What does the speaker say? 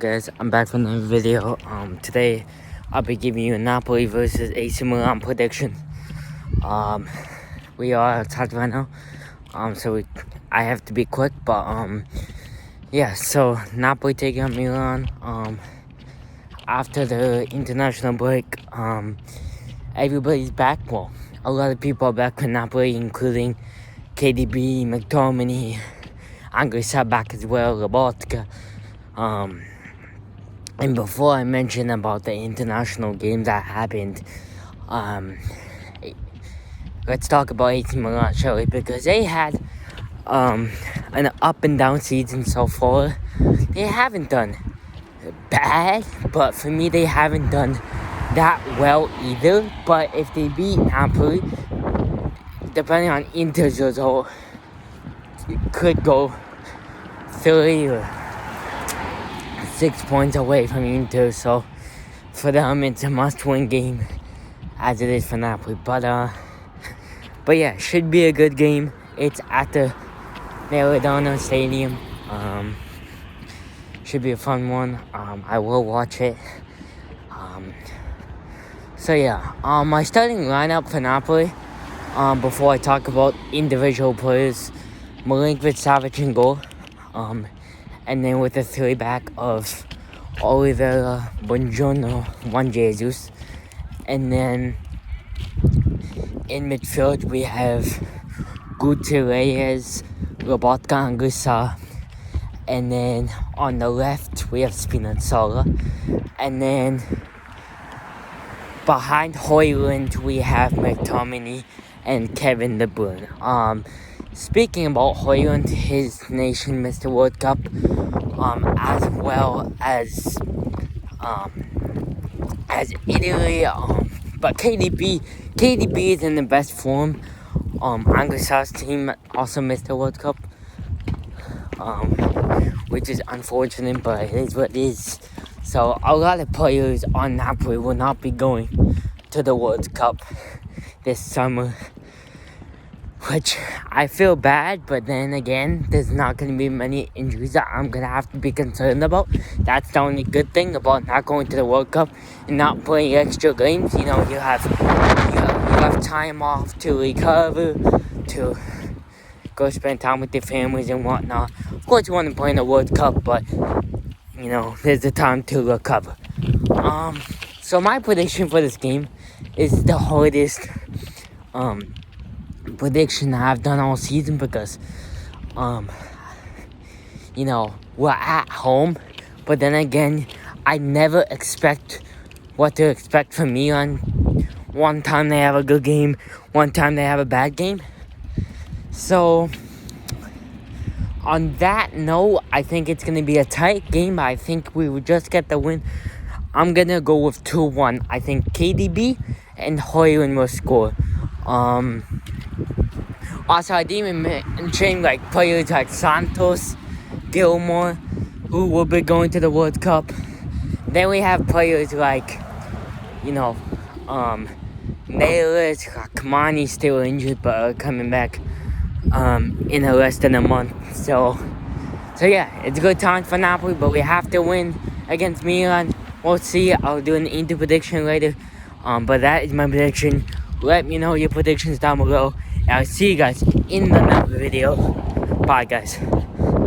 Guys, I'm back from another video. Today I'll be giving you a Napoli versus AC Milan prediction. We are outside right now. I have to be quick, but yeah. So Napoli taking on Milan. After the international break, everybody's back. Well, a lot of people are back in Napoli, including KDB, McTominay, Anguissa back as well, Lobotka. And before I mention about the international games that happened, let's talk about AC Milan, shall we? Because they had an up and down season so far. They haven't done bad, but for me, they haven't done that well either. But if they beat Napoli, depending on Inter's result, it could go 30 or 6 points away from Inter, so for them it's a must-win game, as it is for Napoli. But yeah, should be a good game. It's at the Maradona Stadium. Should be a fun one. I will watch it. So yeah, my starting lineup for Napoli. Before I talk about individual players, Milinkovic, Savic in goal. And then with a three-back of Oliveira, Buongiorno, Juan Jesus. And then in midfield, we have Gutierrez, Lobotka, Anguissa. And then on the left, we have Spinazzola. And then behind Højlund, we have McTominay and Kevin De Bruyne. Speaking about Højlund, his nation missed the World Cup, as well as Italy. But KDB is in the best form. Anguissa's team also missed the World Cup, which is unfortunate, but it is what it is. So a lot of players on Napoli will not be going to the World Cup this summer, which I feel bad, but then again, there's not going to be many injuries that I'm going to have to be concerned about. That's the only good thing about not going to the World Cup and not playing extra games. You know, you have time off to recover, to go spend time with your families and whatnot. Of course, you want to play in the World Cup, but, you know, there's the time to recover. So my prediction for this game is the hardest prediction I've done all season, because you know, we're at home, but then again, I never expect what to expect from Milan. One time they have a good game, one time they have a bad game. So on that note, I think it's going to be a tight game. I think we will just get the win. I'm going to go with 2-1. I think KDB and Højlund will score. Also, I didn't even mention players like Santos, Gilmore, who will be going to the World Cup. Then we have players like, you know, Nailers, Kamani still injured, but coming back in less than a month. So yeah, it's a good time for Napoli, but we have to win against Milan. We'll see. I'll do an Inter prediction later. But that is my prediction. Let me know your predictions down below. And I'll see you guys in the next video. Bye, guys.